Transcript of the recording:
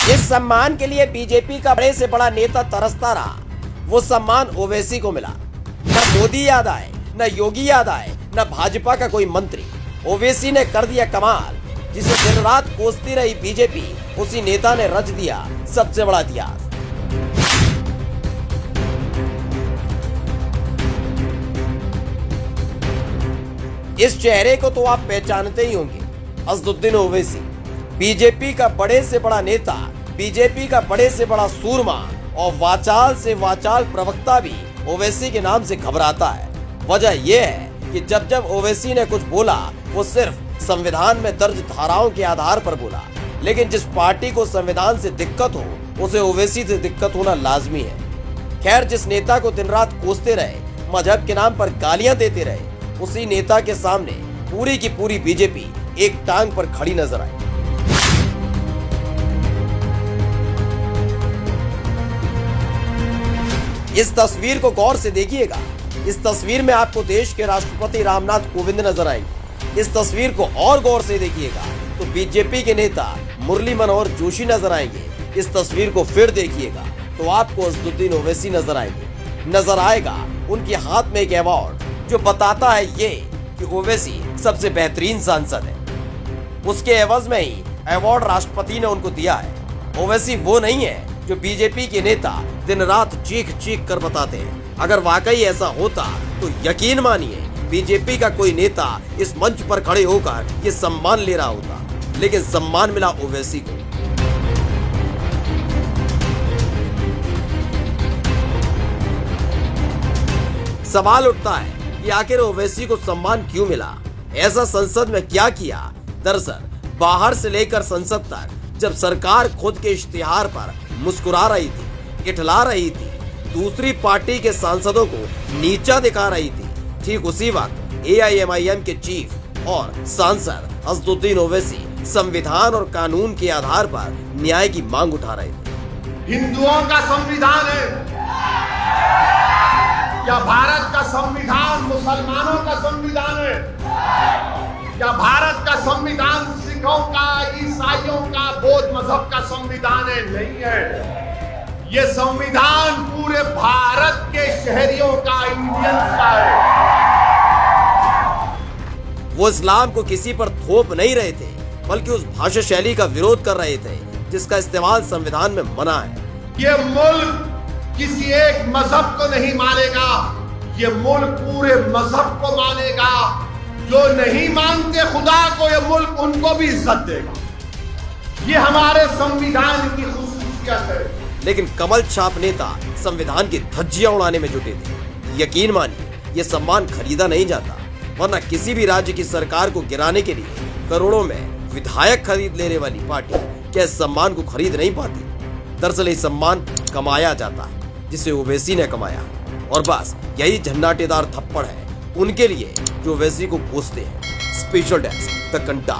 इस सम्मान के लिए बीजेपी का बड़े से बड़ा नेता तरसता रहा। वो सम्मान ओवैसी को मिला। न मोदी याद आए, न योगी याद आए, न भाजपा का कोई मंत्री। ओवैसी ने कर दिया कमाल। जिसे दिन रात कोसती रही बीजेपी, उसी नेता ने रच दिया सबसे बड़ा इतिहास। इस चेहरे को तो आप पहचानते ही होंगे, असदुद्दीन ओवैसी। बीजेपी का बड़े से बड़ा नेता, बीजेपी का बड़े से बड़ा सूरमा और वाचाल से वाचाल प्रवक्ता भी ओवैसी के नाम से घबराता है। वजह यह है कि जब जब ओवैसी ने कुछ बोला, वो सिर्फ संविधान में दर्ज धाराओं के आधार पर बोला। लेकिन जिस पार्टी को संविधान से दिक्कत हो, उसे ओवैसी से दिक्कत होना लाजमी है। खैर, जिस नेता को दिन रात कोसते रहे, मजहब के नाम पर गालियां देते रहे, उसी नेता के सामने पूरी की पूरी बीजेपी एक टांग पर खड़ी नजर आई। इस तस्वीर को गौर से देखिएगा। इस तस्वीर में आपको देश के राष्ट्रपति रामनाथ कोविंद नजर आएंगे। इस तस्वीर को और गौर से देखिएगा तो बीजेपी के नेता मुरली मनोहर जोशी नजर आएंगे। इस तस्वीर को फिर देखिएगा तो आपको असदुद्दीन ओवैसी नजर आएंगे। नजर आएगा उनके हाथ में एक अवार्ड जो बताता है ये कि ओवैसी सबसे बेहतरीन सांसद है। उसके एवज में ही अवार्ड राष्ट्रपति ने उनको दिया है। ओवैसी वो नहीं है जो बीजेपी के नेता दिन रात चीख चीख कर बताते हैं। अगर वाकई ऐसा होता तो यकीन मानिए बीजेपी का कोई नेता इस मंच पर खड़े होकर ये सम्मान ले रहा होता। लेकिन सम्मान मिला ओवैसी को। सवाल उठता है कि आखिर ओवैसी को सम्मान क्यों मिला? ऐसा संसद में क्या किया? दरअसल बाहर से लेकर संसद तक जब सरकार खुद के इश्तिहार पर मुस्कुरा रही थी, इठला रही थी, दूसरी पार्टी के सांसदों को नीचा दिखा रही थी, ठीक उसी वक्त AIMIM के चीफ और सांसद असदुद्दीन ओवैसी संविधान और कानून के आधार पर न्याय की मांग उठा रहे थे। हिंदुओं का संविधान है क्या भारत का संविधान मुसलमानों का संविधान है? क्या भारत का संविधान सिखों का, ईसाइयों का, बौद्ध मजहब का संविधान है? नहीं है। ये संविधान पूरे भारत के शहरियों का, इंडियंस का है। वो इस्लाम को किसी पर थोप नहीं रहे थे, बल्कि उस भाषा शैली का विरोध कर रहे थे जिसका इस्तेमाल संविधान में मना है। ये मुल्क किसी एक मजहब को नहीं मानेगा, ये मुल्क पूरे मजहब को मानेगा। जो नहीं मानते खुदा को, ये मुल्क उनको भी इज्जत देगा। ये हमारे संविधान की खूबियत है। लेकिन कमल छाप नेता संविधान की धज्जियां उड़ाने में जुटे थे। यकीन मानिए ये सम्मान खरीदा नहीं जाता, वरना किसी भी राज्य की सरकार को गिराने के लिए करोड़ों में विधायक खरीद लेने वाली पार्टी क्या इस सम्मान को खरीद नहीं पाती? दरअसल ये सम्मान कमाया जाता है, जिसे ओवैसी ने कमाया। और बस यही झंडाटेदार थप्पड़ है उनके लिए जो ओवैसी को कोसते हैं। Special desk the कंटा।